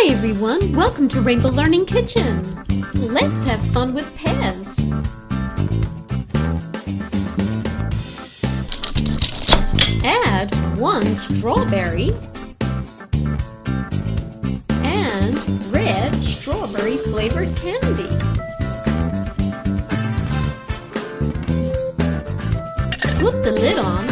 Hi everyone, welcome to Rainbow Learning Kitchen. Let's have fun with Pez. Add 1 strawberry and red strawberry flavored candy. Put the lid on,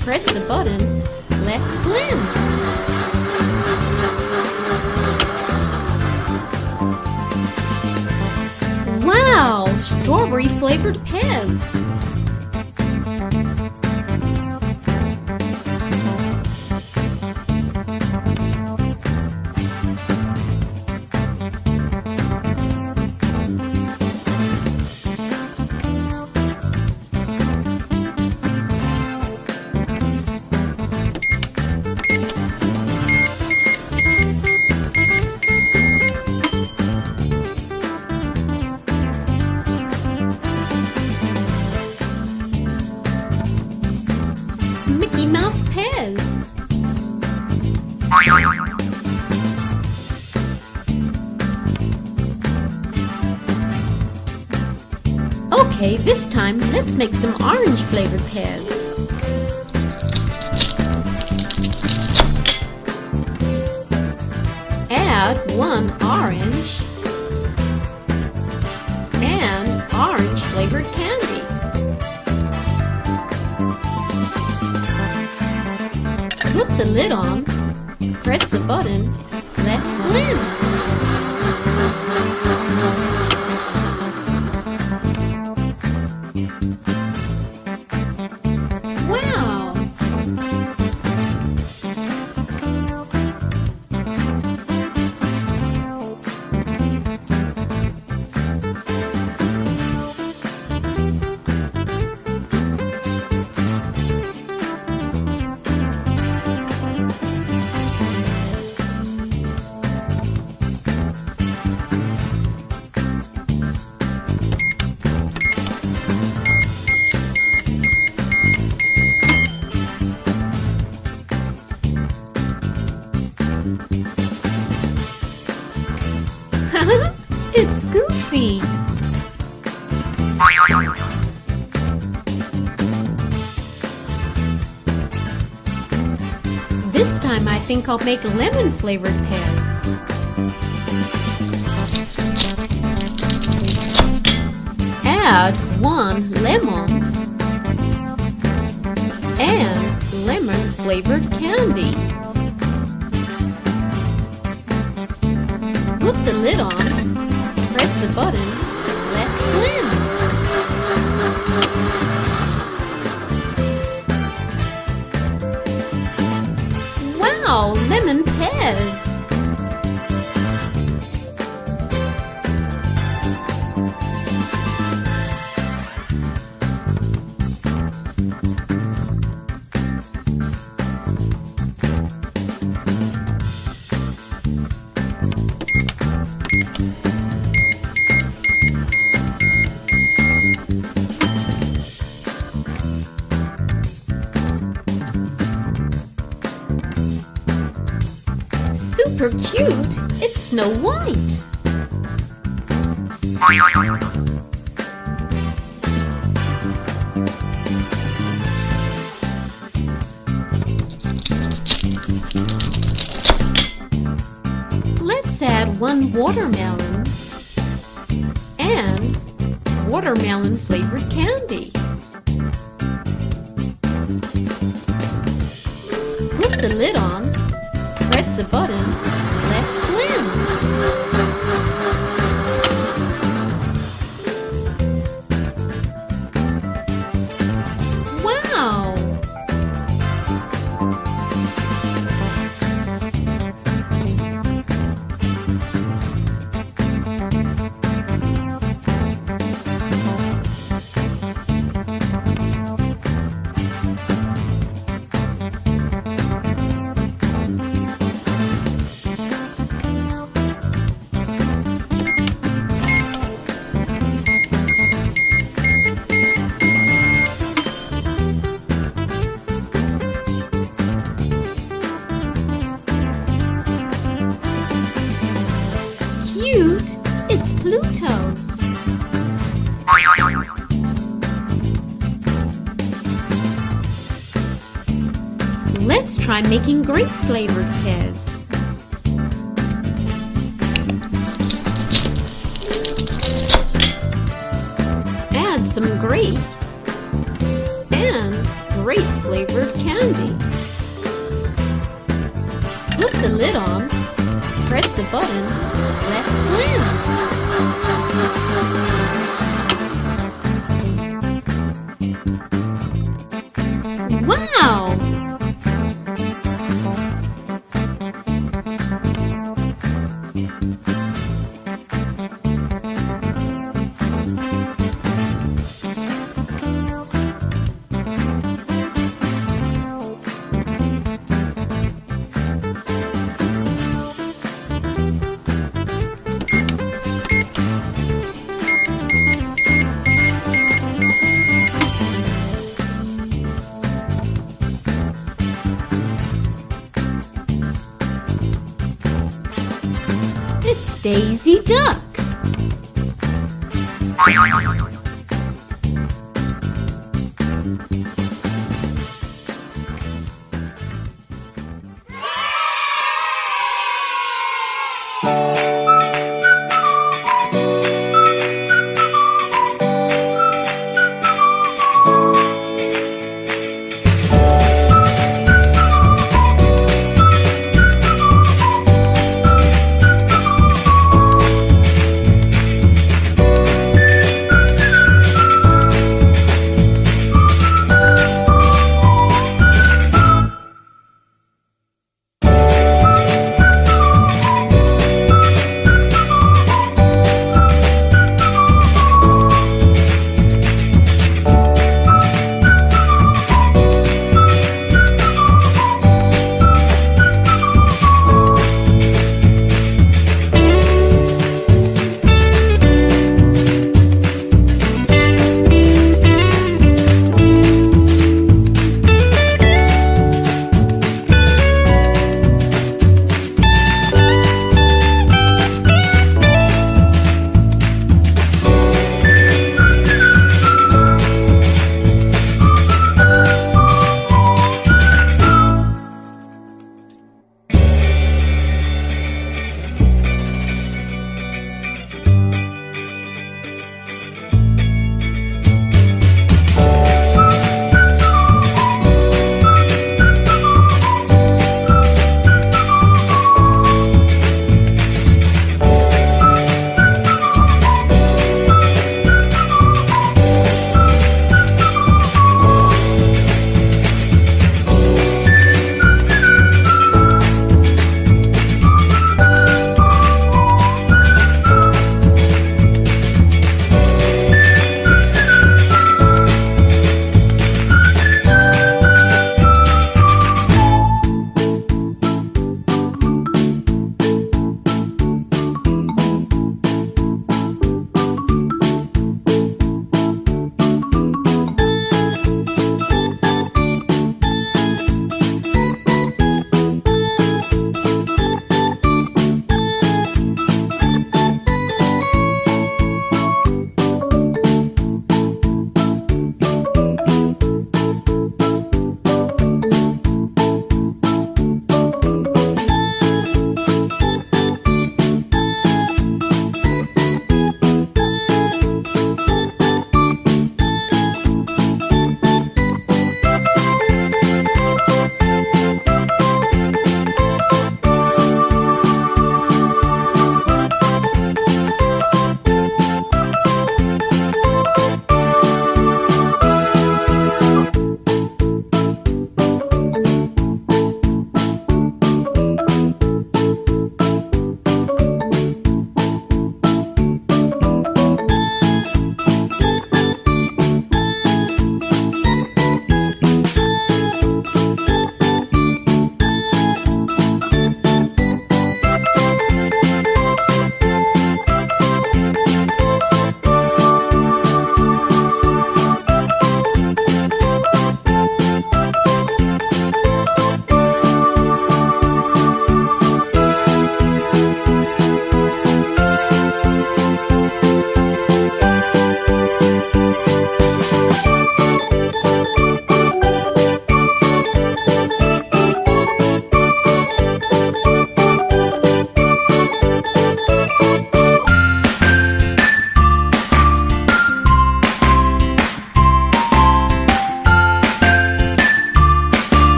press the button, let's blend. Wow! Strawberry flavored Pez! Mickey Mouse Pez. Okay, this time let's make some orange flavored Pez. Add 1 orange and orange flavored candy. Put the lid on, press the button, let's blend. Wow! It's Goofy! This time I think I'll make lemon flavored Pez. Add 1 lemon and lemon flavored candy. Put the lid on, press the button, let's blend. Wow, lemon Pez! Super cute! It's Snow White! Let's add 1 watermelon and watermelon flavored candy. Put the lid on, press the button, let's blend. Wow! Let's try making grape-flavored Kez. Add some grapes and grape-flavored candy. Put the lid on, press the button, let's blend. Wow! It's Daisy Duck.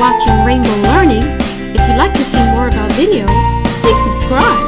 watching Rainbow Learning. If you'd like to see more of our videos, please subscribe.